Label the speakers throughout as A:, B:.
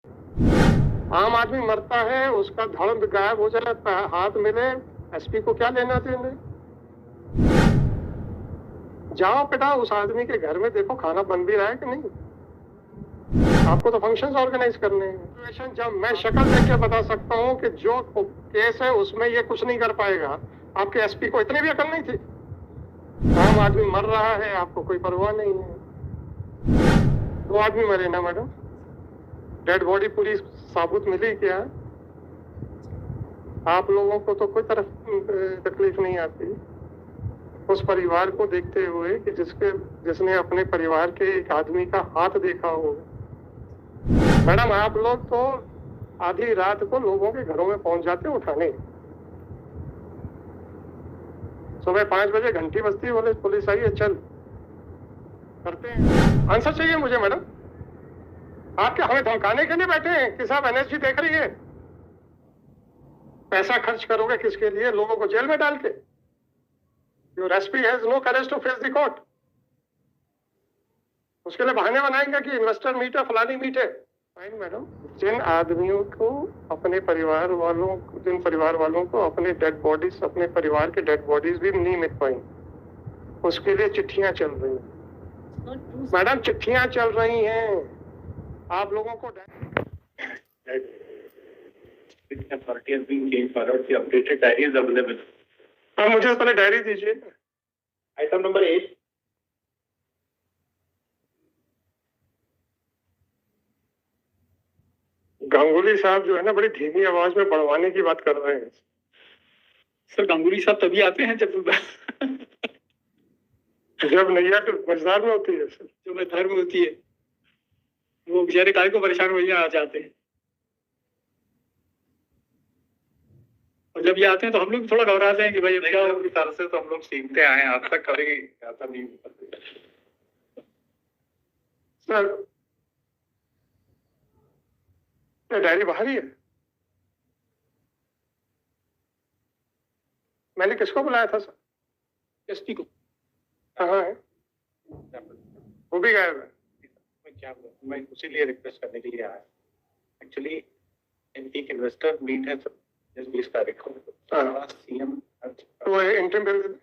A: आम आदमी मरता है, उसका धड़ गायब हो जाता है, हाथ मिले, एसपी को क्या लेना देना। जाओ बेटा उस आदमी के घर में देखो खाना बन भी रहा है कि नहीं। आपको तो फंक्शंस ऑर्गेनाइज करने हैं। जब मैं शक्ल देख के बता सकता हूँ कि जो केस है उसमें ये कुछ नहीं कर पाएगा, आपके एसपी को इतनी भी अकल नहीं थी। आम आदमी मर रहा है, आपको कोई परवाह नहीं है। 2 आदमी मरे ना मैडम, डेड बॉडी पूरी साबुत मिली क्या? आप लोगों को तो कोई तरफ तकलीफ नहीं आती उस परिवार को देखते हुए कि जिसने अपने परिवार के एक आदमी का हाथ देखा हो। मैडम आप लोग तो आधी रात को लोगों के घरों में पहुंच जाते उठाने। सुबह 5 बजे घंटी बजती है, बोले पुलिस आई है, चल करते हैं। आंसर चाहिए मुझे मैडम। आप क्या हमें धमकाने के लिए बैठे हैं कि साहब एनएसजी देख रही है? पैसा खर्च करोगे किसके लिए? लोगों को जेल में डाल के। Your SP has no courage to face the court. उसके लिए बहाने बनाएंगे कि इन्वेस्टर मीट है, फलानी मीट है। फाइन मैडम, जिन आदमियों को अपने परिवार वालों जिन परिवार वालों को अपने डेड बॉडीज, अपने परिवार के डेड बॉडीज भी नहीं मिल पाई, उसके लिए चिट्ठियां चल रही हैं मैडम, चिट्ठियां चल रही हैं। आप लोगों को
B: authority has been changed forward. The updated diary is available.
A: हाँ, मुझे पहले डायरी दीजिए।
B: Item number 8.
A: गांगुली साहब जो है ना, बड़ी धीमी आवाज में बढ़वाने की बात कर रहे हैं।
B: सर गांगुली साहब तभी आते हैं जब
A: नैया तो मझधार में होती है सर।
B: जो मझधार में होती है, वो बेचारे काय को परेशान हो आ जाते हैं। और जब ये आते हैं तो हम लोग थोड़ा घबराते हैं कि भाई क्या की तरह से तो हम लोग सीखते आए हैं, आज तक कभी ऐसा नहीं
A: सर। डायरी बाहर ही है। मैंने किसको बुलाया था सर?
B: एसपी को।
A: हाँ है, वो भी गायब है।
B: मैं क्या बोलूं, मैं उसी लिए रिक्वेस्ट करने के लिए आया। एक्चुअली एक इन्वेस्टर मीट है सर 20 तारीख को। सीएम
A: तो interim bill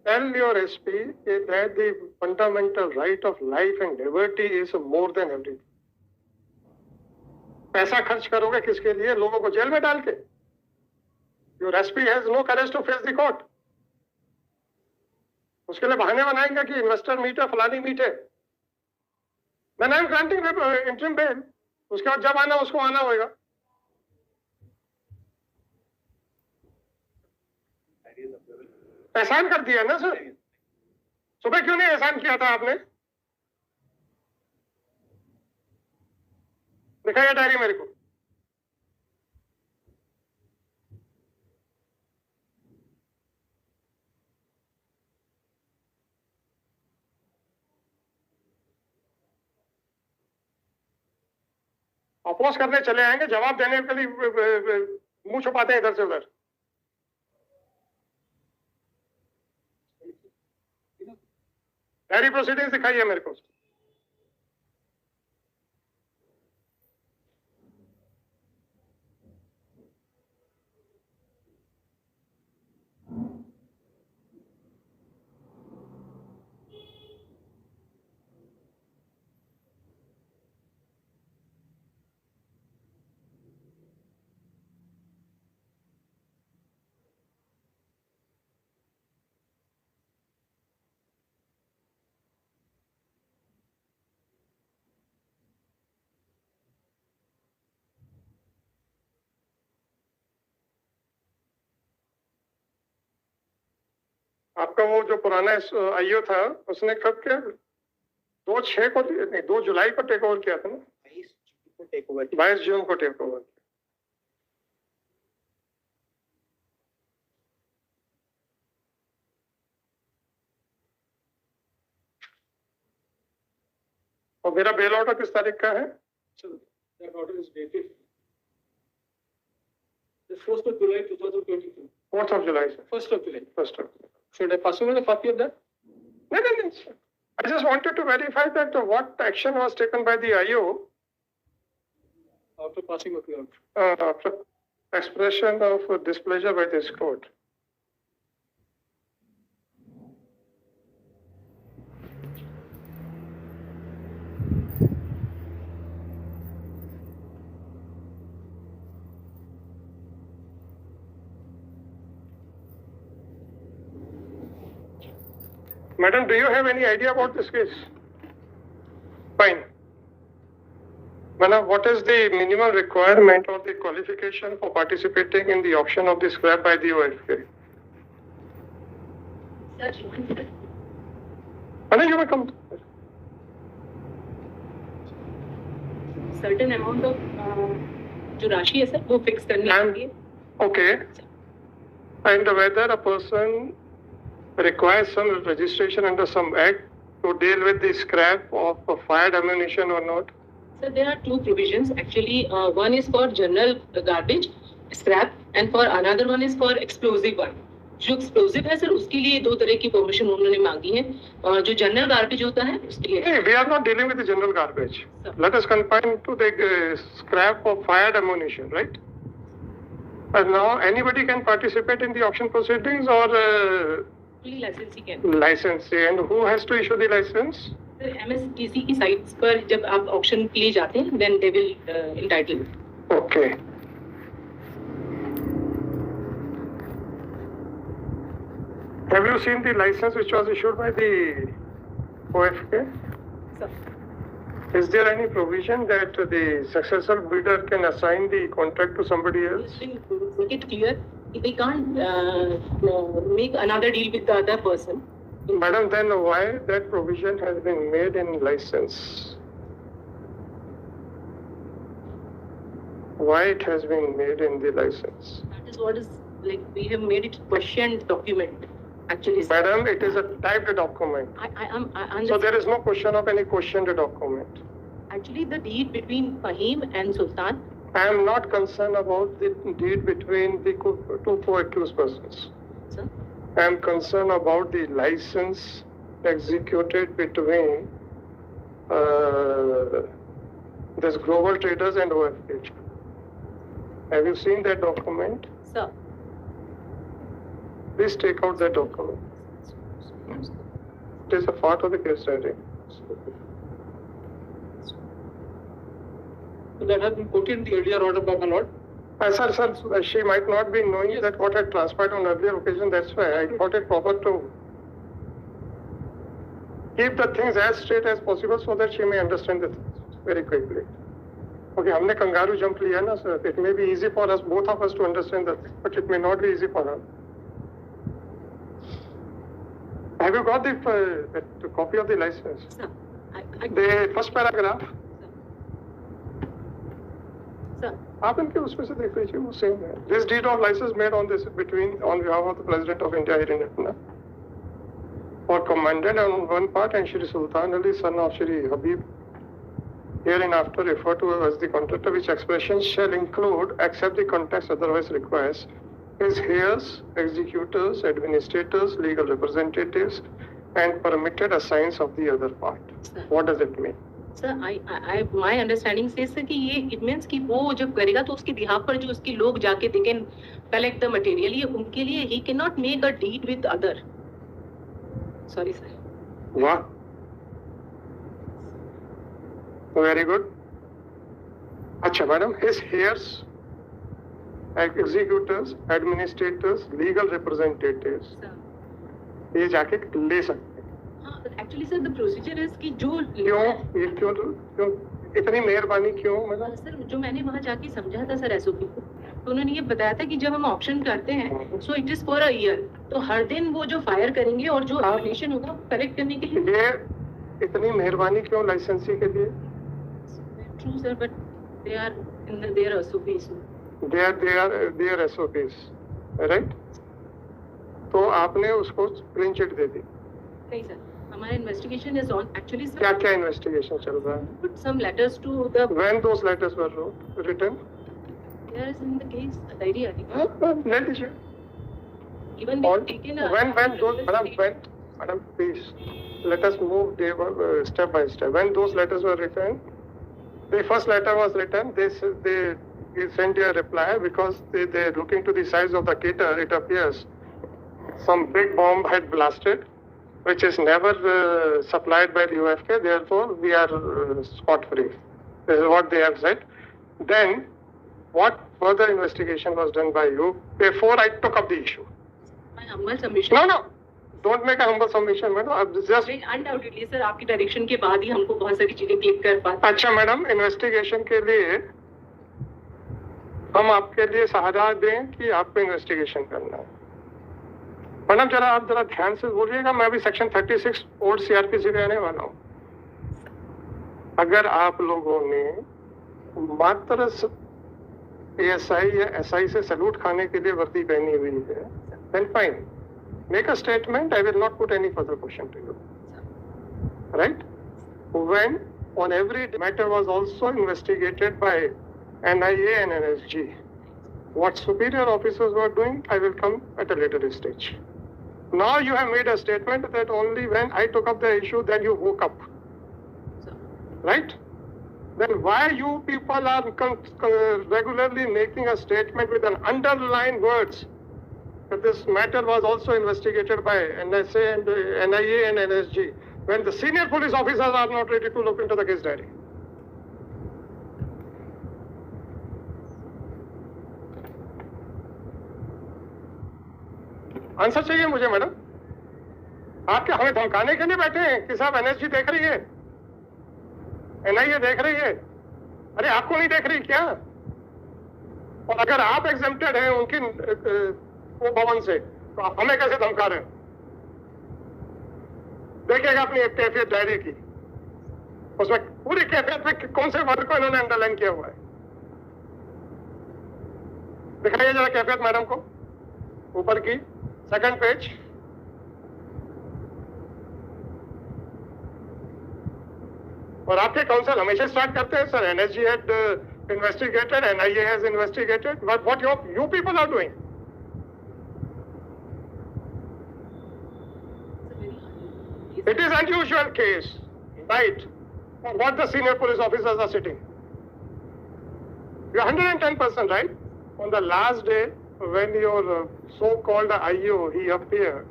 A: tell your SP that the fundamental right of life and liberty is more than everything. पैसा खर्च करोगे किसके लिए? लोगों को जेल में डाल के। Your SP has no courage to face the court. उसके लिए बहाने बनाएंगे कि इन्वेस्टर मीट है, फलानी मीट है। Then I am granting interim bail. उसके बाद जब आना उसको आना होगा। एहसान कर दिया ना सर। सुबह क्यों नहीं एहसान किया था आपने? दिखाइए डायरी मेरे को। अपोज करने चले आएंगे, जवाब देने के लिए मुंह छुपाते हैं इधर से उधर। डायरी प्रोसीडिंग्स दिखाइए मेरे को। आपका वो जो पुराना आईओ था उसने कब क्या 2/6 को नहीं 2 जुलाई को टेक ओवर किया था ना? 22 जून को टेक ओवर। और मेरा बेल ऑर्डर किस तारीख का है?
B: That order is dated the 1st of July 2022.
A: 4th of July sir.
B: 1st of July.
A: 1st of July.
B: Should I pass over the copy of that?
A: नहीं नहीं नहीं, I just wanted to verify that what action was taken by the IO
B: after passing of your
A: after expression of displeasure by this court. Madam, do you have any idea about this case? Fine. Madam, what is the minimum requirement or the qualification for participating in the auction of the scrap by the OFK? Madam, you may come.
C: Certain amount of जो राशि है sir वो fix करनी चाहिए.
A: Okay. And whether a person requires some registration under some act to deal with the scrap of fired ammunition or not?
C: So there are two provisions actually. One is for general garbage, scrap, and for another one is for explosive one. जो explosive है sir उसके लिए दो तरह की permission उन्होंने मांगी है और जो जनरल गार्बेज होता है उसके लिए.
A: Hey, we are not dealing with the general garbage.
C: Sir.
A: Let us confine to the scrap of fired ammunition, right? And now anybody can participate in the auction proceedings or
C: Only licensee can.
A: licensee, and who has to issue the license?
C: Sir MSTC की sites पर जब आप auction के लिए जाते हैं then they will entitle.
A: Okay. Have you seen the license which was issued by the OFK?
C: Sir.
A: Is there any provision that the successful bidder can assign the contract to somebody
C: It's
A: else?
C: been make it clear they can't make another deal with the other person.
A: Madam, then why that provision has been made in license? Why it has been made in the license?
C: That is what is like we have made it questioned document actually. Sir.
A: Madam, it is a typed document.
C: I understand.
A: So there is no question of any questioned document.
C: Actually the deed between Fahim and Sultan.
A: I am not concerned about the deed between the two co-accused persons.
C: Sir.
A: I am concerned about the license executed between this Global Traders and OFK. Have you seen that document?
C: Sir.
A: Please take out that document. It is a part of the case study.
B: that has been put in the earlier order by my lord.
A: Sir, she might not be knowing that what had transpired on earlier occasion. That's why I thought it proper to keep the things as straight as possible so that she may understand the things very quickly. Okay, हमने kangaroo jump लिया ना sir. It may be easy for us, both of us, to understand that, but it may not be easy for her. Have you got the copy of the license?
C: Sir.
A: The first paragraph.
C: Sir.
A: आप इनके उसमें से देख लीजिए, वो same है. This deed of license made on behalf of the President of India here in Patna, or commanded on one part, and Shri Sultan Ali, son of Shri Habib, hereinafter referred to as the contractor, which expression shall include, except the context otherwise requires, his heirs, executors, administrators, legal representatives, and permitted assigns of the other part.
C: Sir.
A: What does it mean?
C: Sir, my understanding says कि ये it means कि वो जब करेगा तो उसके behalf पर जो उसके लोग जाके they can collect the material, ये उनके लिए he cannot make a deed with other. Sorry sir.
A: What? Very good. अच्छा madam, his heirs, executors, administrators, legal representatives,
C: Sir.
A: ये जाके ले सकते हैं.
C: हाँ, actually sir the procedure is कि जो
A: क्यों इतनी मेहरबानी क्यों मैडम?
C: सर जो मैंने वहाँ जाके समझा था सर एसओपी को, तो उन्होंने ये बताया था कि जब हम ऑप्शन करते हैं so it is for a year, तो हर दिन वो जो फायर करेंगे और जो एप्लीकेशन होगा कलेक्ट करने के लिए.
A: ये इतनी मेहरबानी क्यों लाइसेंसी के लिए?
C: True sir, but they are in their SOPs.
A: they are SOPs, right? तो आपने उसको क्लीन चिट दे दी.
C: नहीं सर, हमारा investigation is on actually sir.
A: क्या क्या इन्वेस्टिगेशन चल रहा है?
C: Put some letters to the.
A: When those letters were written?
C: There is in the case a diary I think.
A: ले लीजिए.
C: Even we
A: All,
C: taken a.
A: when those, madam, Madam, please, let us move step by step. When those letters were written, the first letter was written, they sent a reply because they're looking to the size of the crater, it appears some big bomb had blasted, which is never supplied by the UFK, therefore we are scot-free. This is what they have said. Then, what further investigation was done by you before I took up the issue?
C: My humble submission.
A: No. Don't make a humble submission, madam. Just
C: undoubtedly sir आपकी direction के बाद ही हमको बहुत सारी चीजें click कर पाते।
A: अच्छा मैडम, इन्वेस्टिगेशन के लिए हम आपके लिए सहारा दें कि आपको इन्वेस्टिगेशन करना है? मैडम आप जरा ध्यान से बोलिएगा, मैं अभी सेक्शन 36 ओल्ड सीआरपीसी रहने वाला हूँ। अगर आप लोगों ने मात्र एएसआई या एसआई से सैल्यूट खाने के लिए वर्दी पहनी हुई है, then fine. Make a statement. I will not put any further question to you. Right? When on every matter was also investigated by NIA and NSG, what superior officers were doing, I will come at a later stage. Now you have made a statement that only when I took up the issue, then you woke up. Right? Then why you people are regularly making a statement with an underlined words that this matter was also investigated by NSA and NIA and NSG when the senior police officers are not ready to look into the case diary? Answer चाहिए मुझे madam. आप क्या हमें धमकाने के लिए बैठे हैं कि साहब एनएसजी देख रही है, एनआईए देख रही है? अरे आपको नहीं देख रही क्या? और अगर आप एग्जेम्प्टेड हैं उनकी वो भवन से, तो आप हमें कैसे धमका रहे हो? देखिएगा अपनी कैफियत डायरी की, उसमें पूरी कैफियत में कौन से वर्ड को इन्होंने अंडरलाइन किया हुआ है। दिखाइए जरा कैफियत मैडम को, ऊपर की सेकंड पेज। और आपके काउंसिल हमेशा स्टार्ट करते हैं sir NSG had investigated, NIA has investigated, but what you people are doing? It is unusual case, right? What the senior police officers are sitting. You are 110% right. On the last day, when your so-called IO, he appeared,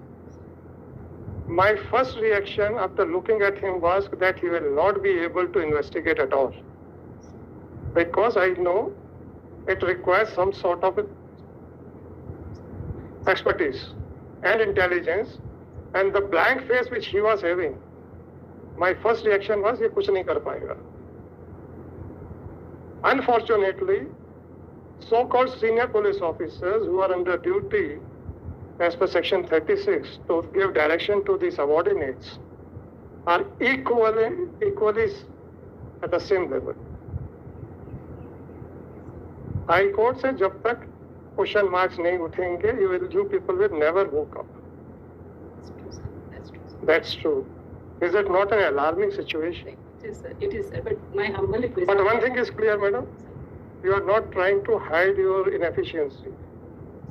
A: my first reaction after looking at him was that he will not be able to investigate at all. Because I know it requires some sort of expertise and intelligence. And the blank face which he was having, my first reaction was, ये कुछ नहीं कर पाएगा. Unfortunately, so-called senior police officers who are under duty as per section 36 to give direction to the subordinates are equally at the same level. High Court से जब तक question marks नहीं उठेंगे, you people will never woke up. That's true. Is it not an alarming situation?
C: It is, sir. But my humble request.
A: But one thing is clear, madam. You are not trying to hide your inefficiency.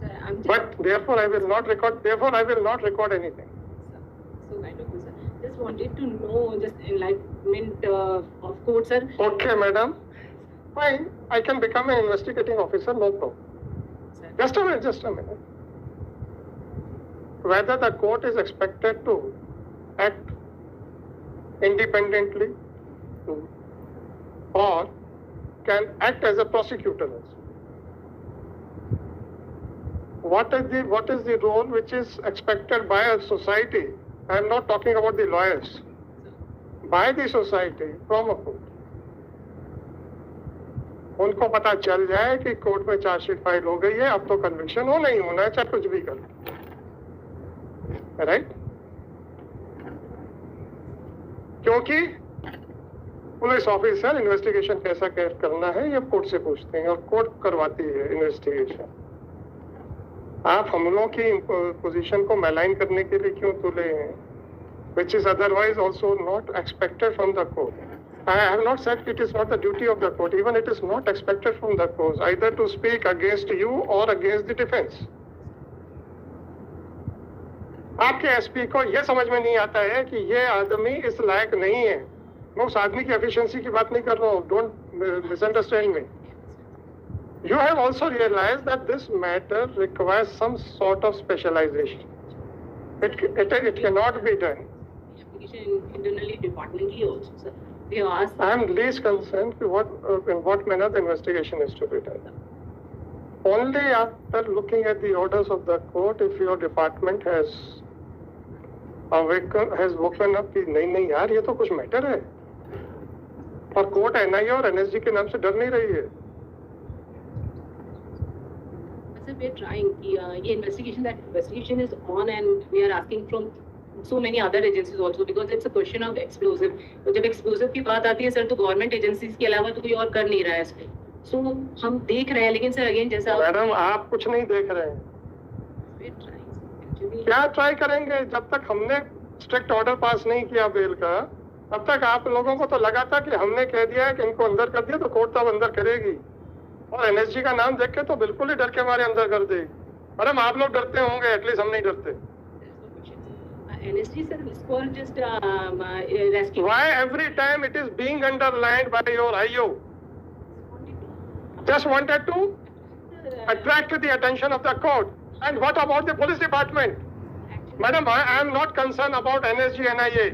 C: Sir, I'm just,
A: But therefore, I will not record. Therefore, I will not record anything.
C: so kind of, sir. Just wanted to know, just enlightenment of court, sir.
A: Okay, madam. Fine. I can become an investigating officer. No problem.
C: Sir.
A: Just a minute. Whether the court is expected to act independently or can act as a prosecutor also. What is the role which is expected by a society? I am not talking about the lawyers. By the society from a court. उनको पता चल जाए कि court में chargesheet file हो गई है, अब तो कन्विक्शन हो नहीं होना है, चाहे कुछ भी कर, राइट? क्योंकि पुलिस ऑफिसर इन्वेस्टिगेशन कैसा करना है ये कोर्ट से पूछते हैं और कोर्ट करवाती है इन्वेस्टिगेशन. आप हम लोगों की पोजीशन को मैलाइन करने के लिए क्यों तुले हैं? Which is otherwise also not expected from the court. I have not said it is not the duty of the court. Even it is not expected from the court either to speak against you or against the defense. आपके SP को ये समझ में नहीं आता है कि ये आदमी इस लायक नहीं है। मैं उस आदमी की एफिशिएंसी की बात नहीं कर रहा हूँ, don't misunderstand me. You have also realized that this matter requires some sort of specialization. It cannot be done.
C: Application internally, departmentally also, sir. We have asked.
A: I am least concerned in what manner the investigation is to be done. Only after looking at the orders of the court, if your department has woken up कि नहीं यार ये तो कुछ matter है, और court NIA और NSG के नाम से डर नहीं रही है।
C: Sir, we are trying. ये investigation is on, and we are asking from so many other agencies also, because it's a question of explosive. तो जब explosive की बात आती है सर, तो government agencies के अलावा तो कोई और कर नहीं रहा है इस पे। So हम देख रहे हैं, लेकिन सर अगेन जैसा
A: मैडम आप कुछ नहीं देख रहे हैं।
C: we are trying, actually.
A: क्या ट्राई करेंगे? जब तक हमने स्ट्रिक्ट ऑर्डर पास नहीं किया बेल का, तब तक आप लोगों को तो लगा था कि हमने कह दिया है कि इनको अंदर कर दिया तो कोर्ट तब अंदर करेगी, और एनएसजी का नाम देख के तो बिल्कुल ही डर के मारे अंदर कर देगी। मैडम आप लोग डरते होंगे, एटलीस्ट हम नहीं डरते।
C: NSG sir is for just rescue.
A: Why every time it is being underlined by your IO? Just wanted to attract the attention of the court. And what about the police department? Madam, I am not concerned about NSG and NIA.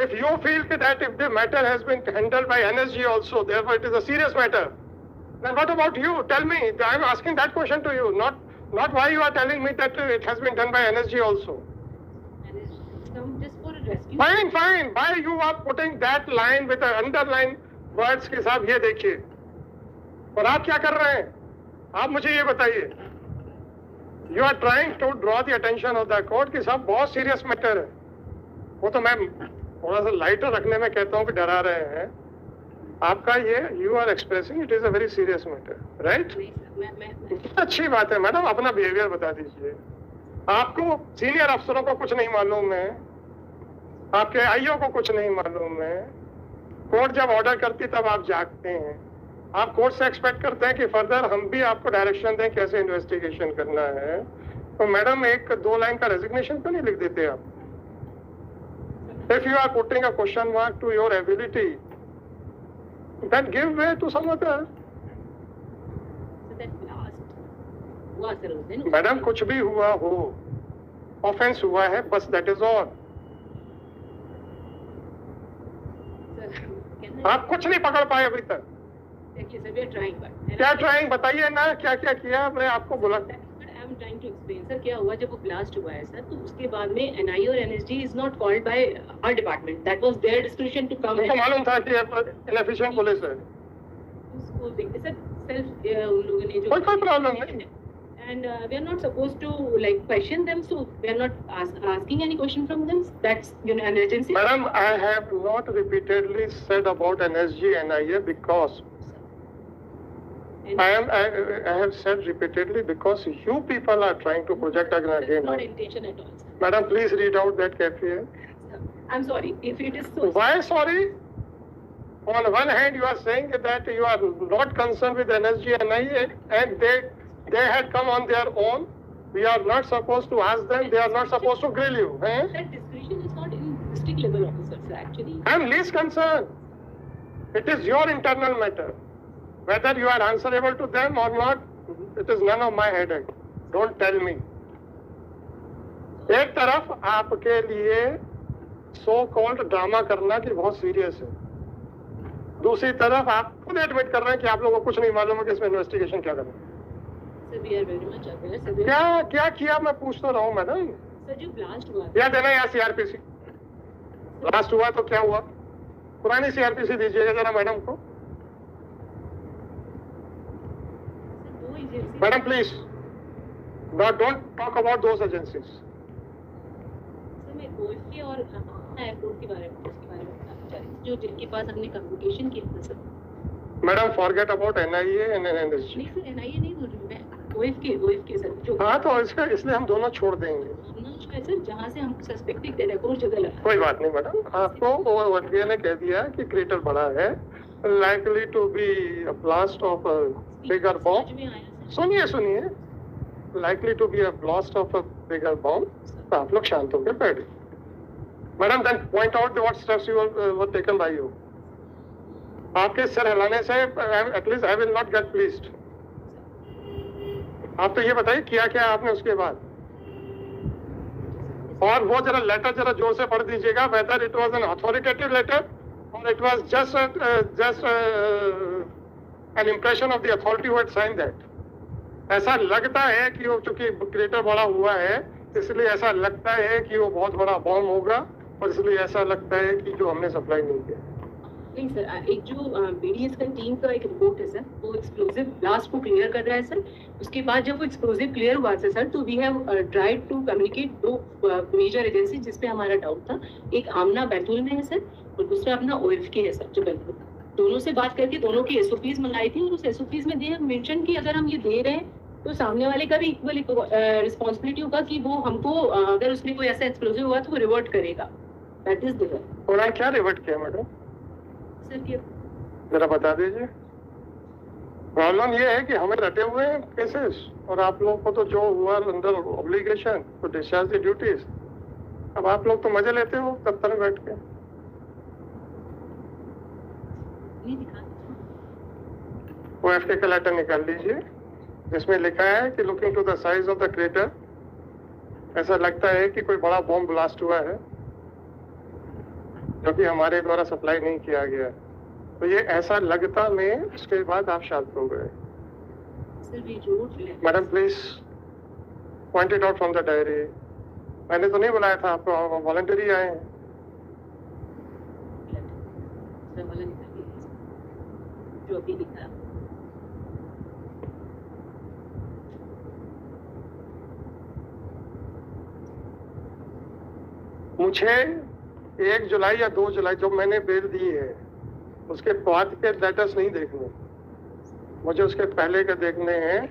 A: If you feel that if the matter has been handled by NSG also, therefore it is a serious matter, then what about you? Tell me. I am asking that question to you, not why you are telling me that it has been done by NSG also.
C: Just for rescue.
A: Fine. Why you are putting that line with the underline words के साथ ये देखिए, और आप क्या कर रहे हैं? आप मुझे ये बताइए। You are trying to draw the attention of the court कि साहब बहुत सीरियस मैटर है। वो तो मैं थोड़ा सा लाइटर रखने में कहता हूँ कि डरा रहे हैं। आपका ये you are expressing it is a very serious matter, right? अच्छी बात है मैडम, अपना बिहेवियर बता दीजिए। आपको सीनियर अफसरों को कुछ नहीं मालूम है, आपके आईओ को कुछ नहीं मालूम है। कोर्ट जब ऑर्डर करती तब आप जागते हैं। आप कोर्ट से एक्सपेक्ट करते हैं कि फर्दर हम भी आपको डायरेक्शन दें कैसे इन्वेस्टिगेशन करना है। तो मैडम एक 2 लाइन का रेजिग्नेशन क्यों नहीं लिख देते आप? If you are putting a question mark to your ability, then give way to some other.
C: हुआ सर उस दिन।
A: मैडम कुछ भी हुआ हो, ऑफेंस हुआ है, बस दैट इज ऑल। आप कुछ नहीं पकड़ पाए अभी तक।
C: देखिए sir, we are trying, but
A: क्या ट्राइंग बताइए ना, क्या क्या किया? मैं आपको बोला
C: I am trying to explain sir, क्या हुआ जब वो ब्लास्ट हुआ है सर, तो उसके बाद में NIA और NSG is not called by our department. That was their discretion to come.
A: उनको मालूम था कि इनएफिशिएंट पुलिस है।
C: उसको देखते सर, सेल्फ उन लोगों ने जो
A: कोई प्रॉब्लम नहीं।
C: And we are not supposed to like question them, so we are not asking any question from them. That's an agency.
A: Madam, I have not repeatedly said about NSG and NIA because
C: And
A: I have said repeatedly because you people are trying to project
C: that's
A: again.
C: not intention at all, sir.
A: Madam, please read out that cafe.
C: I'm sorry if it is so.
A: Why sorry? On one hand, you are saying that you are not concerned with NSG and NIA, and they had come on their own. We are not supposed to ask them. They are not supposed to grill you. Eh?
C: That discretion is not in district level officers, sir. Actually,
A: I am least concerned. It is your internal matter. Whether you are answerable to them or not, it is none of my headache. Don't tell me. एक तरफ आपके लिए so called drama करना कि बहुत serious है, दूसरी तरफ आप खुद एडमिट कर रहे हैं कि आप लोगों को कुछ नहीं मालूम है कि इसमें इन्वेस्टिगेशन क्या करना है।
C: sir, we are very much aware, sir. We are-
A: क्या क्या किया मैं पूछ तो रहा हूँ मैडम।
C: Sir, जो blast हुआ,
A: या देना या सीआरपीसी लास्ट हुआ तो क्या हुआ? पुरानी सीआरपीसी दीजिएगा जरा मैडम को।
C: sir, दो agencies.
A: Madam please don't talk about those agencies.
C: Sir, मैं OFK और एयरपोर्ट के बारे में बताना चाह रही थी, जो जिनके पास हमने कम्युनिकेशन किया था sir.
A: Madam forget about NIA and NSG.
C: नहीं सर, NIA नहीं बोल रही मैं, OFK सर, जो
A: हाँ तो इसलिए हम दोनों छोड़ देंगे।
C: है सर, जहाँ से हम सस्पेक्टेड थे कोई जगह लगा।
A: कोई बात नहीं मैडम, आपको OFK ने कह दिया कि क्रेटर बड़ा है, likely to be a blast of a bigger bomb.
C: समझ में आया सर।
A: सुनिए likely to be a blast of a bigger bomb, तो आप लोग शांत होकर बैठे। Madam, then point out what steps you were taken by you. आपके सिर हिलाने से at least I will not get pleased. आप तो ये बताइए किया क्या आपने उसके बाद। और वो जरा लेटर जरा जोर से पढ़ दीजिएगा, whether it was an authoritative letter और it was just an impression of the authority who had sign that. ऐसा लगता है कि वो चूंकि क्रेटर बड़ा हुआ है इसलिए ऐसा लगता है कि वो बहुत बड़ा बॉम्ब होगा, और इसलिए ऐसा लगता है कि जो हमने सप्लाई नहीं किया।
C: नहीं सर, एक जो बीडीएस का टीम का एक रिपोर्ट है सर, वो एक्सप्लोसिव ब्लास्ट को क्लियर कर रहा है सर। उसके बाद जब वो एक्सप्लोसिव क्लियर हुआ था सर, तो we have tried to communicate दो मेजर एजेंसी जिस पे हमारा डाउट था। एक आमना बैतूल में है सर, और दूसरा अपना ओएफके है सर जो बैतूल। दोनों से बात करके दोनों की एसओपीज मंगाई थी, और उस एसओपीज में दे मेंशन कि अगर हम ये दे रहे हैं तो सामने वाले का भी इक्वल रिस्पॉन्सिबिलिटी होगा कि वो हमको अगर उसमें कोई ऐसा एक्सप्लोसिव हुआ तो वो रिवर्ट करेगा। That is there.
A: उन्होंने क्या रिवर्ट किया मैडम,
C: सर कि
A: जरा बता दीजिए। प्रॉब्लम ये है कि हमें रटे हुए हैं केसेस, और आप लोगों को तो जो हुआ under obligation to discharge the duties. अब आप लोग तो मजे लेते हो दफ्तर में बैठ के।
C: नहीं दिखा
A: ओएफके का लेटर निकाल लीजिए जिसमें लिखा है कि looking to the size of the crater, ऐसा लगता है कि कोई बड़ा बॉम्ब ब्लास्ट हुआ है जो कि हमारे द्वारा सप्लाई नहीं किया गया। तो ये ऐसा लगता में उसके बाद आप शांत हो गए।
C: Sir we wrote
A: madam please point it out from the diary. मैंने तो नहीं बुलाया था आपको, वॉलंटरी आए हैं।
C: सर वाला निकल गया जो अभी लिखा है।
A: मुझे 1 जुलाई या 2 जुलाई जो मैंने बेल दी है उसके बाद के लेटर्स नहीं देखने, मुझे उसके पहले के देखने हैं,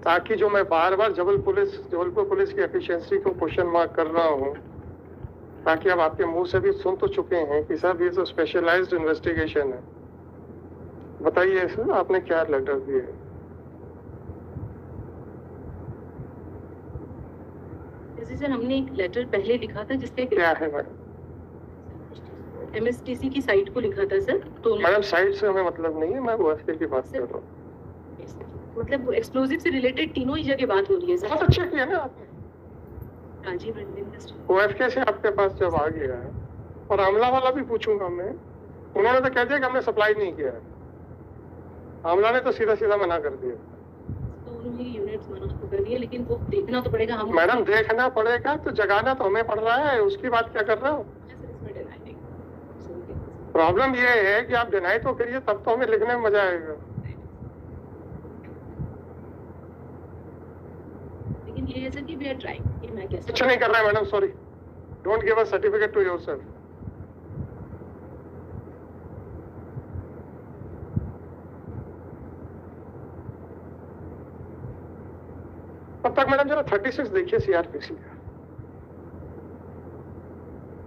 A: ताकि जो मैं बार बार जबलपुर पुलिस की एफिशिएंसी को क्वेश्चन मार्क कर रहा हूँ, ताकि अब आपके मुंह से भी सुन तो चुके हैं कि सर ये तो स्पेशलाइज्ड इन्वेस्टिगेशन है। बताइए सर आपने क्या लेटर दिए।
C: जैसे सर हमने एक लेटर पहले लिखा था जिसपे
A: क्या है मैडम?
C: एमएसटीसी की साइट को लिखा था सर। तो
A: मैडम साइट से हमें मतलब नहीं है, मैं ओएफके की बात कर रहा हूँ।
C: मतलब एक्सप्लोसिव से रिलेटेड तीनों ही जगह बात हो रही है सर।
A: बहुत अच्छा किया ना आपने।
C: राजीव रंजन इंडस्ट्री
A: ओएफके से आपके पास जब आ गया है, और आमला वाला भी पूछूंगा मैं, उन्होंने तो कह दिया कि हमने सप्लाई नहीं किया है। आमला ने तो सीधा सीधा मना कर दिया।
C: तो उन्होंने यूनिट्स मना तो कर दिए, लेकिन वो देखना तो पड़ेगा हम।
A: मैडम देखना पड़ेगा तो जगाना तो हमें पड़ रहा है, उसकी बात क्या कर रहा हूँ। प्रॉब्लम ये है कि आप डिनाई तो करिए, तब तो हमें लिखने में मजा आएगा।
C: लेकिन ये है सर कि वी आर ट्राइंग कि मैं कैसे
A: कुछ नहीं कर रहा है madam, sorry, don't give a certificate to yourself. अब तक मैडम जरा 36 देखिए सीआरपीसी का।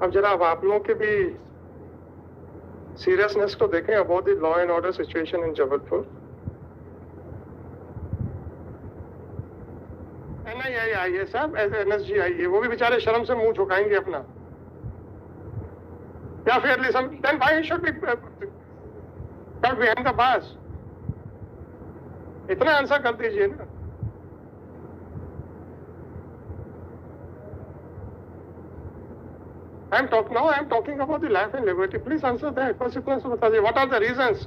A: अब जरा अब आप लोगों के भी सीरियसनेस को देखें about the law and order situation in Jabalpur. NIA आई है साहब, एनएसजी आई है, वो भी बेचारे शर्म से मुंह झुकाएंगे अपना। या fairly some then why should be cut behind the bars. इतना आंसर कर दीजिए ना। I am talking about the life and liberty. Please answer that. बस इतना सा बता दीजिए. What are the reasons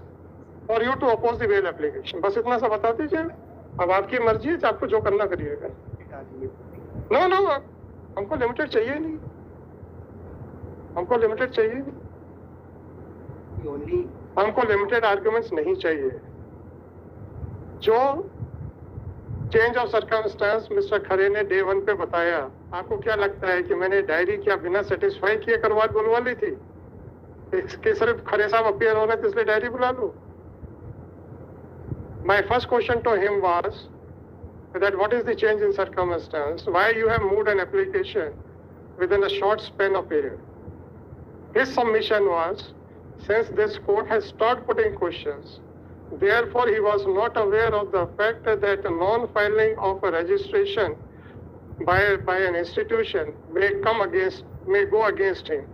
A: for you to oppose the bail application? बस इतना सा बता दीजिए. अब आपकी मर्जी है, आपको जो करना करिएगा. No, हमको लिमिटेड चाहिए नहीं. हमको लिमिटेड चाहिए नहीं. हमको लिमिटेड आर्गुमेंट्स नहीं चाहिए. जो चेंज ऑफ सर्कमस्टेंस मिस्टर खरे ने डे 1 पे बताया, आपको क्या लगता है कि मैंने डायरी क्या बिना सेटिस्फाई किए करवाट बुलवा ली थी? इसके सिर्फ खरे साहब अपीयर हो रहे थे इसलिए डायरी बुला लो? My first question to him was that what is the change in circumstance? Why you have moved an application within a short span of period? His submission was, since this court has stopped putting questions, therefore he was not aware of the fact that non-filing of a registration by an institution may go against him,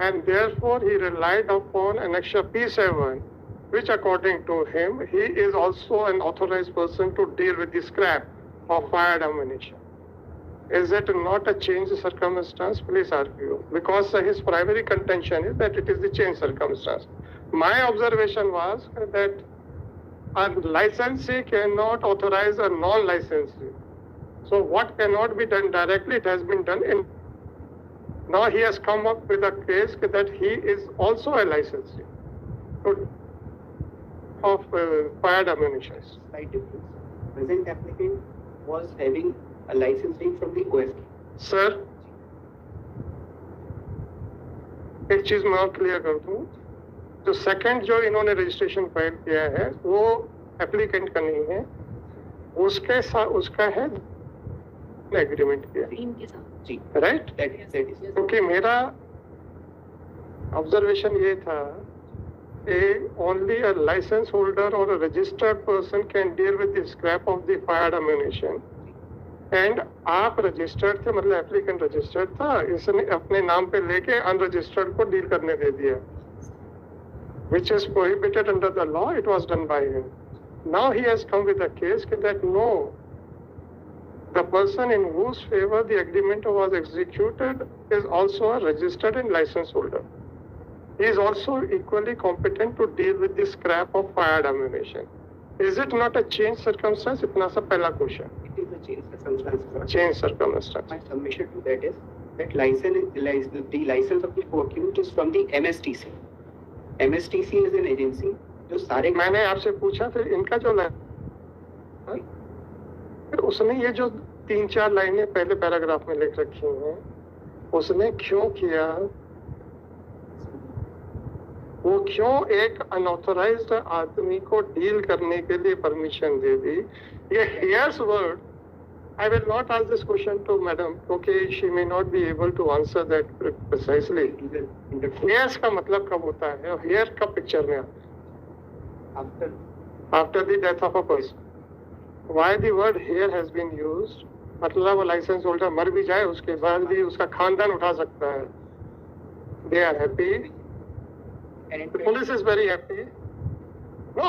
A: and therefore he relied upon Annexure P7, which according to him, he is also an authorized person to deal with the scrap of fired ammunition. Is it not a change circumstance? Please argue. Because his primary contention is that it is the change circumstance. My observation was that a licensee cannot authorize a non-licensee. So what cannot be done directly, it has been done in. Now he has come up with a case that he is also a licensee of fired ammunition.
D: Slight difference. Present applicant was having a licensing from the OFK.
A: Sir एक चीज मैं और clear कर दूं, जो second जो इन्होंने registration file किया है वो एप्लीकेंट का नहीं है, उसके साथ उसका है एग्रीमेंट किया,
C: इनके साथ
D: जी,
A: राइट?
D: that is
A: क्योंकि मेरा ऑब्जर्वेशन ये था only a license holder or a registered person can deal with the scrap of the fired ammunition. And आप रजिस्टर्ड थे, मतलब एप्लीकेंट रजिस्टर्ड था, इसने अपने नाम पे लेके अनरजिस्टर्ड को डील करने दे दिया, which is prohibited under the law. It was done by him. Now he has come with a case that no, the person in whose favor the agreement was executed is also a registered and license holder. He is also equally competent to deal with the scrap of fired ammunition. Is it not a change circumstance? इतना सा पहला question.
D: It is a change circumstance.
A: Change circumstance.
D: My submission to that is that the license of the co-accused is from the MSTC. MSTC is an agency जो सारे
A: मैंने आपसे पूछा फिर इनका जो फिर उसने ये जो 3-4 लाइनें पहले पैराग्राफ में लिख रखी हैं, उसने क्यों किया? वो क्यों एक अनऑथराइज्ड आदमी को डील करने के लिए परमिशन दे दी? ये here's word, I will not ask this question to madam क्योंकि she may not be able to answer that precisely. Here's का मतलब कब होता है और हियर कब पिक्चर में आता है? After the death of a person. Why the word here has been used? मतलब वो लाइसेंस होल्डर मर भी जाए उसके बाद भी उसका खानदान उठा सकता है. They are happy. The police is very happy. No,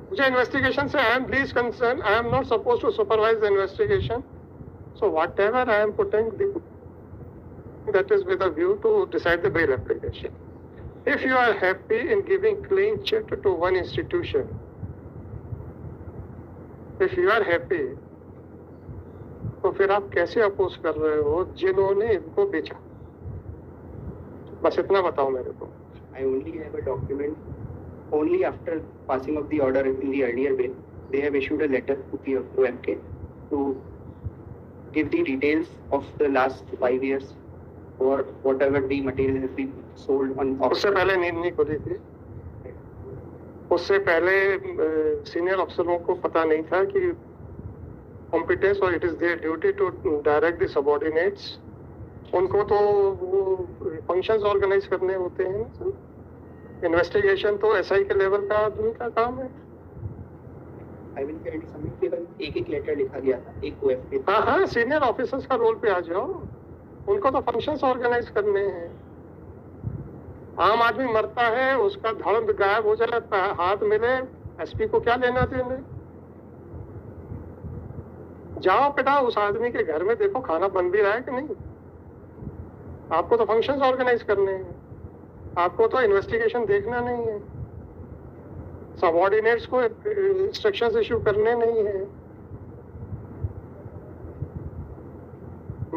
A: मुझे investigation से I am least concerned. I am not supposed to supervise the investigation. So whatever I am putting, that is with a view to decide the bail application. If you are happy in giving clean check to one institution, if you are happy, तो फिर आप कैसे oppose कर रहे हो जिन्होंने इनको बेचा? बस इतना बताओ मेरे को.
D: I only have a document. Only after passing of the order in the earlier bill, they have issued a letter to the OMK to give the details of the last 5 years or whatever the material has been sold on.
A: उससे पहले नींद नहीं खुली थी. उससे पहले senior अफसरों को पता नहीं था कि कॉम्पिटेंस और it is their duty to direct the subordinates. उनको तो वो फंक्शंस ऑर्गेनाइज करने होते हैं. इन्वेस्टिगेशन तो एसआई के लेवल का आदमी का काम है.
D: I will clearly submit केवल एक लेटर लिखा गया था, एक OFK.
A: हाँ, सीनियर ऑफिसर्स का रोल पे आ जाओ. उनको तो फंक्शंस ऑर्गेनाइज करने हैं. आम आदमी मरता है, उसका धड़ गायब हो जाता है, हाथ मिले, एसपी को क्या लेना देना? जाओ बेटा उस आदमी के घर में देखो खाना बन भी रहा है कि नहीं. आपको तो फंक्शंस ऑर्गेनाइज करने हैं, आपको तो इन्वेस्टिगेशन देखना नहीं है, सबऑर्डिनेट्स को इंस्ट्रक्शंस इशू करने नहीं है.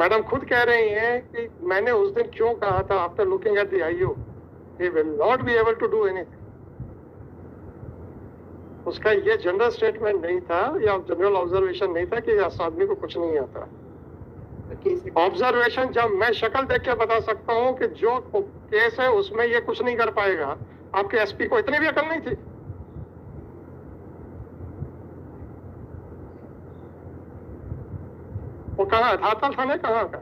A: मैडम खुद कह रही हैं कि मैंने उस दिन क्यों कहा था after looking at the IO he will not be able to do anything. उसका ये जनरल स्टेटमेंट नहीं था या जनरल ऑब्जर्वेशन नहीं था कि इस आदमी को कुछ नहीं आता. ऑब्जर्वेशन जब मैं शक्ल देख के बता सकता हूँ कि जो केस है उसमें ये कुछ नहीं कर पाएगा. आपके एसपी को इतनी भी अकल नहीं थी? वो कहाँ धातल थाने कहाँ का?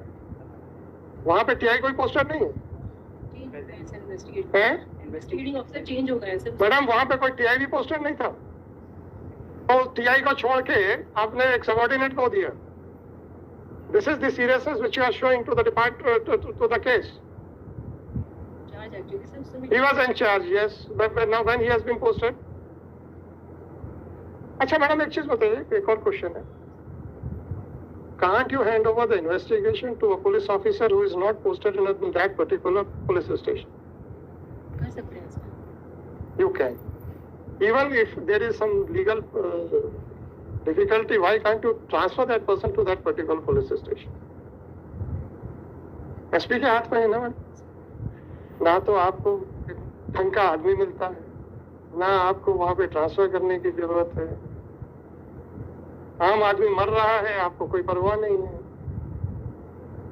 A: वहां पे टीआई कोई पोस्टर नहीं है.
C: इन्वेस्टिगेटिंग ऑफिसर चेंज हो गए सर.
A: मैडम वहां पे कोई टीआई भी पोस्टर नहीं था. तो टीआई को छोड़ के आपने एक सबऑर्डिनेट को दिया. This is the seriousness which you are showing to the to the case.
C: Charge actually, sir. So
A: He was in charge, yes. But now when he has been posted? अच्छा madam एक चीज बताइए, एक और question है. Can't you hand over the investigation to a police officer who is not posted in that particular police station?
C: कर सकते हैं sir.
A: You can. Even if there is some legal difficulty, why can't you transfer that person to that particular police station? SP के हाथ में है ना madam. ना तो आपको ढंग का आदमी मिलता है, ना आपको वहां पे ट्रांसफर करने की जरूरत है. आम आदमी मर रहा है, आपको कोई परवाह नहीं है.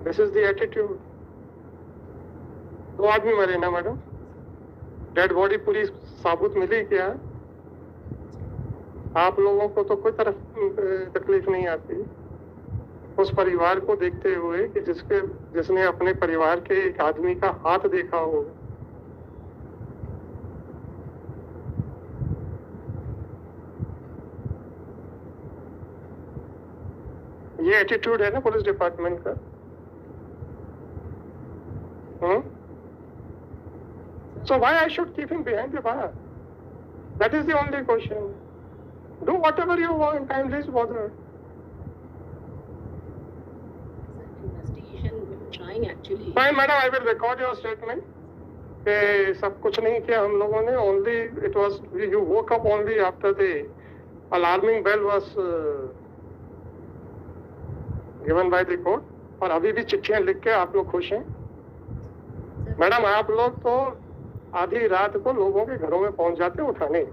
A: This is the attitude. 2 आदमी मरे ना मैडम. डेड बॉडी पूरी साबुत मिली क्या? आप लोगों को तो कोई तरफ तकलीफ नहीं आती उस परिवार को देखते हुए कि जिसने अपने परिवार के एक आदमी का हाथ देखा हो. ये एटीट्यूड है ना पुलिस डिपार्टमेंट का. So why I should keep him behind the bar? That is the only question. Do whatever you want, I'm least bothered.
C: Investigation, we're trying actually.
A: Fine, madam, I will record your statement. कि सब कुछ नहीं किया हम लोगों ने. Only it was you woke up only after the alarming bell was given by the court. और अभी भी चिट्ठियां लिख के आप लोग खुश हैं. मैडम आप लोग तो आधी रात को लोगों के घरों में पहुंच जाते हैं उठाने.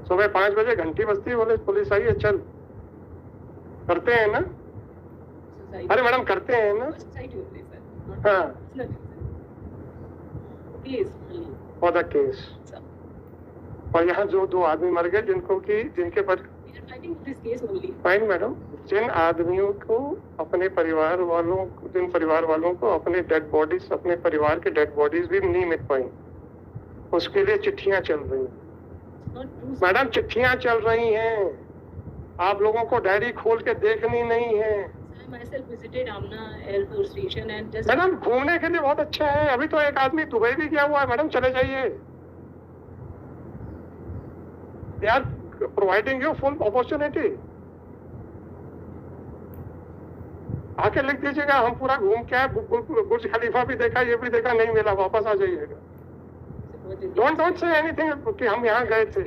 A: सुबह 5 बजे घंटी बजती, बोले पुलिस आई है, चल. करते हैं ना? अरे मैडम करते हैं ना? हाँ. For the case. और यहाँ जो 2 आदमी मर गए जिनके पर फाइन मैडम, जिन आदमियों को अपने परिवार वालों को अपने डेड बॉडीज, अपने परिवार के डेड बॉडीज भी नहीं मिल पाई, उसके लिए चिट्ठियां चल रही हैं. मैडम चिट्ठियां चल रही हैं, आप लोगों को डायरी खोल के देखनी नहीं है. मैडम घूमने के लिए बहुत अच्छा है. अभी तो एक आदमी दुबई भी गया हुआ है. मैडम चले जाइए. यार प्रोवाइडिंग यू फुल अपॉर्चुनिटी. आके लिख दीजिएगा हम पूरा घूम के आए, बुर्ज खलीफा भी देखा, ये भी देखा, नहीं मिला, वापस आ जाइएगा. डोंट से एनीथिंग कि हम यहाँ गए थे.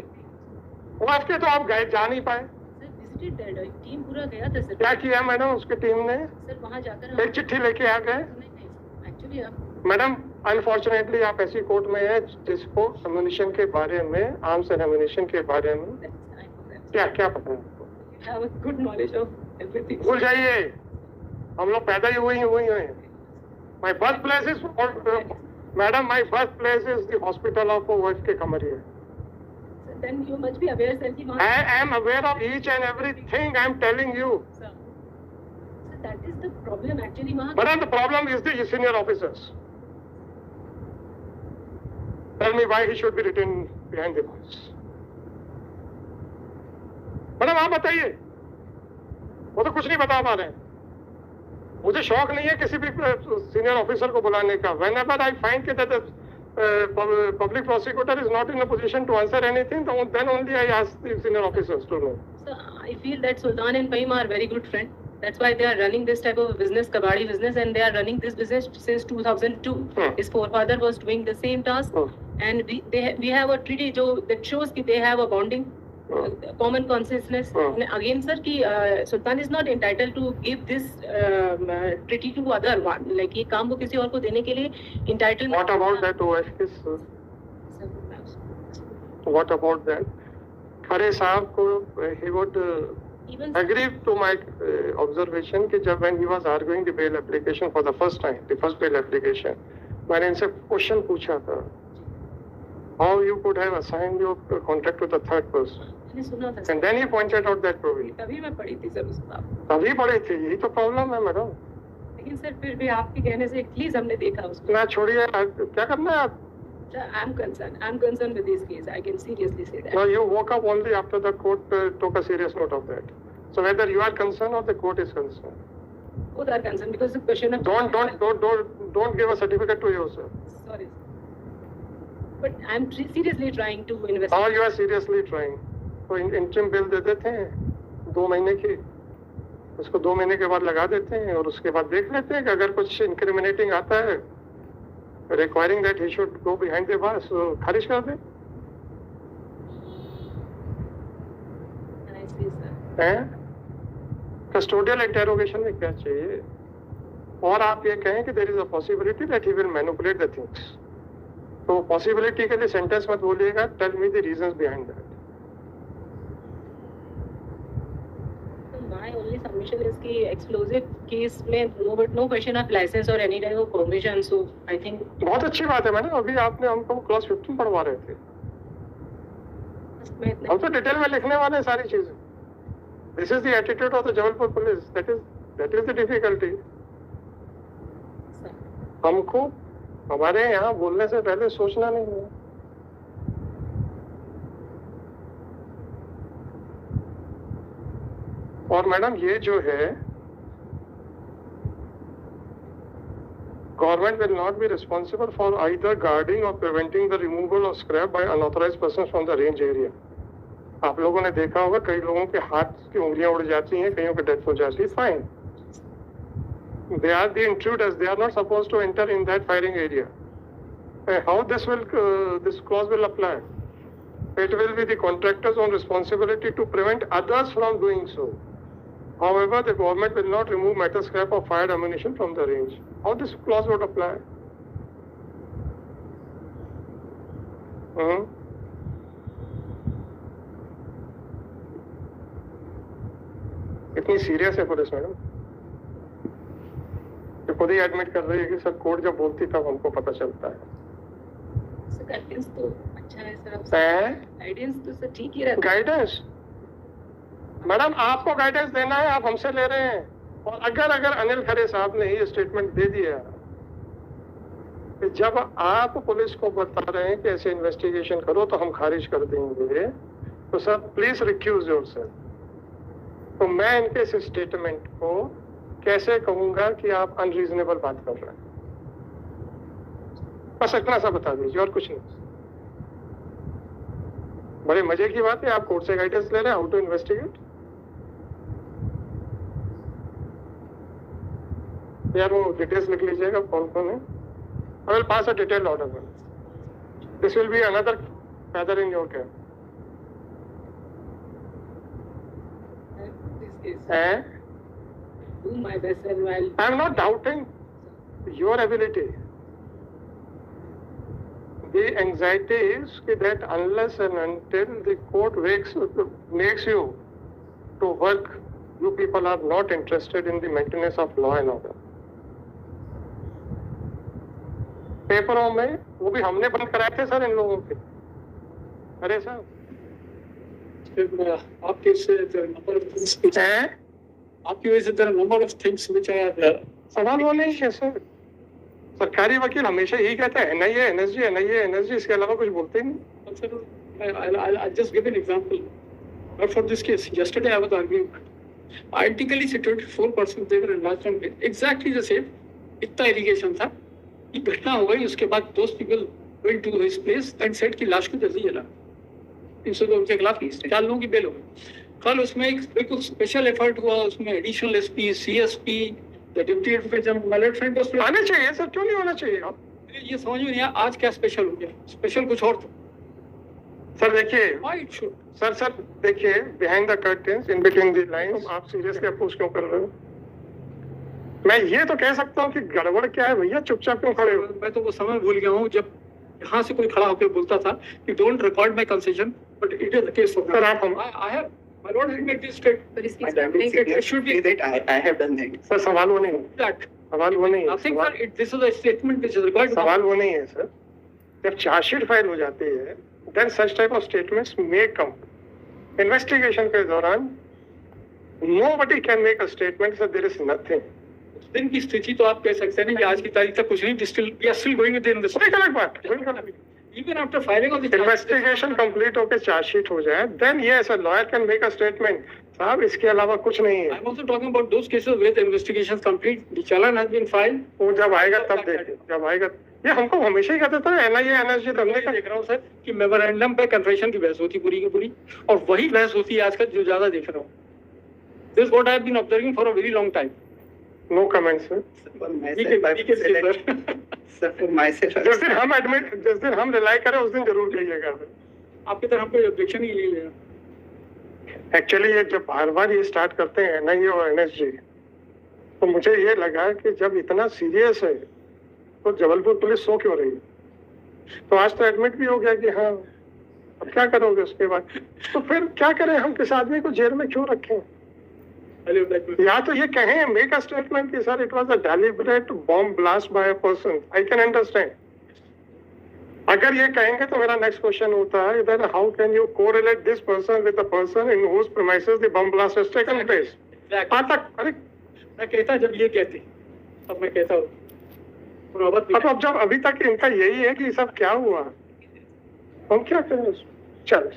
A: वो आपके तो आप गए, जा नहीं पाए.
C: टीम पूरा गया था सर.
A: क्या किया मैडम उसकी टीम ने?
C: सर वहाँ जाकर
A: एक चिट्ठी लेके आ गए.
C: एक्चुअली
A: मैडम अनफॉर्चुनेटली आप ऐसी कोर्ट में है जिसको एम्युनिशन के बारे में, आर्म्स एंड एम्युनिशन के बारे में क्या पता है?
C: Good knowledge of everything.
A: भूल जाइए, हम लोग पैदा ही हुए हैं. My birth place is madam, my birth place is the hospital of wife के कमरिया.
C: Then you must be aware, sir, कि
A: I am aware of each and everything I am telling you.
C: Sir, that is the problem actually.
A: But the problem is the senior officers. Tell me why he should be written behind the bars. Madam आप बताइए. वो तो कुछ नहीं बता पा रहे हैं. मुझे शौक नहीं है किसी भी सीनियर ऑफिसर को बुलाने का. Whenever I find that public prosecutor is not in a position to answer anything, then only I ask the senior officers to know.
C: So I feel that Sultan and Fahim are very good friends. That's why they are running this type of business, kabadi business, and they are running this business since 2002. His forefather was doing the same task, and we have a treaty that shows that they have a bonding, common consciousness. Again, sir, कि Sultan is not entitled to give this treaty to other one. Like ये काम वो किसी और को देने के लिए entitled.
A: What about that OFS? What about that? खरे साहब को he would agree to my observation कि जब when he was arguing the bail application for the first time, the first bail application, मैंने इनसे क्वेश्चन पूछा था. How you could have assigned your contract to the third person? And then he pointed out that provision.
C: तभी मैं पढ़ी थी sir उस बात.
A: तभी पढ़ी थी. यही तो प्रॉब्लम है मैडम.
C: लेकिन सर फिर भी आपके कहने से एटलीस्ट हमने देखा उसको.
A: ना छोड़िए, क्या करना है आप?
C: I'm concerned with this case. I can seriously say that.
A: No, you woke up only after the court took a serious note of that. So whether you are concerned or the court is concerned.
C: Both are concerned because the question of
A: Don't give a certificate to yourself.
C: Sorry. But I'm seriously trying to invest.
A: Or you are seriously trying. तो interim bill दे देते हैं 2 महीने की, उसको 2 महीने के बाद लगा देते हैं और उसके बाद देख लेते हैं कि अगर कुछ incriminating आता है requiring that he should go behind the bars, तो खारिज कर दे. हैं? Custodial interrogation में क्या चाहिए? और आप ये कहें कि there is a possibility that he will manipulate the things. तो possibility के लिए sentence मत बोलिएगा. Tell me the reasons behind that.
C: My only submission is कि explosive case में no question of license or any type of permission. So I think
A: बहुत अच्छी बात है मैडम. अभी आपने हमको क्लास 15 पढ़वा रहे थे. हम तो डिटेल में लिखने वाले हैं सारी चीजें. This is the attitude of the Jabalpur police. That is the difficulty. हमको हमारे यहाँ बोलने से पहले सोचना नहीं है. और मैडम ये जो है, government will not be responsible for either guarding or preventing the removal of scrap by unauthorized persons from the range area. आप लोगों ने देखा होगा कई लोगों के हाथ की उंगलियां उड़ जाती हैं, कईयों की डेथ हो जाती है. Fine, they are the intruders, they are not supposed to enter in that firing area. How this clause will apply? It will be the contractor's own responsibility to prevent others from doing so. However, the government will not remove metal scrap or fired ammunition from the range. How this clause would apply? इतनी serious है police madam कि खुद ही admit कर रही है कि sir court जब बोलती तब हमको पता चलता है.
C: गाइडेंस तो अच्छा है सर. गाइडेंस तो सर ठीक ही रहता है.
A: गाइडेंस मैडम आपको गाइडेंस देना है, आप हमसे ले रहे हैं. और अगर अनिल खरे साहब ने ये स्टेटमेंट दे दिया कि जब आप पुलिस को बता रहे हैं कि ऐसे इन्वेस्टिगेशन करो तो हम खारिज कर देंगे, तो सर प्लीज रिक्यूज योरसेल्फ. तो मैं इनके इस स्टेटमेंट को कैसे कहूंगा कि आप अनरीजनेबल बात कर रहे हैं? बस इतना सा बता दीजिए और कुछ नहीं. बड़े मजे की बात है, आप कोर्ट से गाइडेंस ले रहे हैं हाउ टू इन्वेस्टिगेट. यार वो डिटेल्स लिख लीजिएगा कौन कौन है. I will pass a detailed order. This will be another feather in your cap.
C: Do my best and while
A: I am not doubting your ability. The anxiety is that unless and until the court makes you to work, you people are not interested in the maintenance of law and order. पेपरों में वो भी हमने बंद कराए थे sir इन लोगों के. अरे सर
E: आपकी वजह से number of things which are
A: सवाल वो नहीं है सर. सरकारी वकील हमेशा यही कहता है एनआईए एनएसजी, इसके अलावा कुछ बोलते ही नहीं.
E: Sir I'll just give an example. But for this case, yesterday I was arguing identically situated 4 persons, they were enlarged on exactly the same. इतना एलिगेशन था. ये घटना हो गई, उसके बाद those people went to his place and said कि लाश को जल्दी जला. 300 लोगों के खिलाफ 4 लोगों की बेल हो गई. कल उसमें एक बिल्कुल स्पेशल एफर्ट हुआ, उसमें additional SP, CSP, the deputy advocate general मलट फ्रेंड को
A: आना चाहिए सर. क्यों नहीं होना चाहिए? आप
E: ये समझ में नहीं आया आज क्या स्पेशल हो गया. स्पेशल कुछ और था.
A: सर देखिए
E: Why it should?
A: सर देखिए behind the curtains in between the lines आप सीरियसली अप्रोच क्यों कर रहे हो? मैं ये तो कह सकता हूँ कि गड़बड़ क्या है भैया, चुपचाप क्यों खड़े हो?
E: मैं तो वो समय भूल गया हूँ जब यहाँ से कोई खड़ा होकर बोलता था कि don't record my concession, but it is the case of
A: sir आप हम
E: I have my lord has made this straight.
C: पर इसकी
E: It should be
D: that I have done that.
A: Sir सवाल वो नहीं है.
E: that.
A: सवाल वो नहीं है.
E: Nothing, sir. This is a statement which is required.
A: सवाल वो नहीं है सर. जब चार्जशीट फाइल हो जाती है then such type of statements may come. Investigation के दौरान nobody can make a statement that there is nothing.
E: दिन की स्थिति तो आप कह सकते हैं कि आज की तारीख तक कुछ नहीं. We are still going with the investigation.
A: अलग बात.
E: Even after filing of the
A: investigation complete होकर चार्जशीट हो जाए, then yes a lawyer can make a statement. साहब इसके अलावा कुछ नहीं है।
E: I'm also talking about those cases where the investigation is complete, the challan has been filed.
A: वो जब आएगा तब देखें, जब आएगा। ये हमको हमेशा ही कहते थे NIA NSG
E: मैं
A: दंगे का।
E: देख रहा हूँ सर कि मेमोरेंडम पे कन्फेशन की बहस होती पूरी की पूरी, और वही बहस होती है आजकल जो ज्यादा देख रहा हूँ। This is what I have been observing for a very long time.
A: No comment sir.
D: Sir, for myself,
A: जिस दिन हम एडमिट, जिस दिन हम रिलाई करें उस दिन जरूर कहिएगा।
E: आपकी तरफ कोई ऑब्जेक्शन ही नहीं है।
A: एक्चुअली ये जब बार बार ये स्टार्ट करते हैं NIA और NSG, तो मुझे ये लगा कि जब इतना सीरियस है तो जबलपुर पुलिस सो क्यों रही? तो आज तो एडमिट भी हो गया कि हाँ, अब क्या करोगे उसके बाद? तो फिर क्या करें, हम किस आदमी को जेल में क्यों रखें? या तो ये कहें, मेक अ स्टेटमेंट कि sir it was a deliberate bomb blast by a person, I can understand. अगर ये कहेंगे तो मेरा नेक्स्ट क्वेश्चन होता है, then how can you correlate this person with the person in whose premises the bomb blast has taken place? अरे
E: मैं कहता जब ये कहते, अब मैं कहता हूँ
A: अब जब अभी तक इनका यही है कि सब क्या हुआ, हम क्या करें? चलो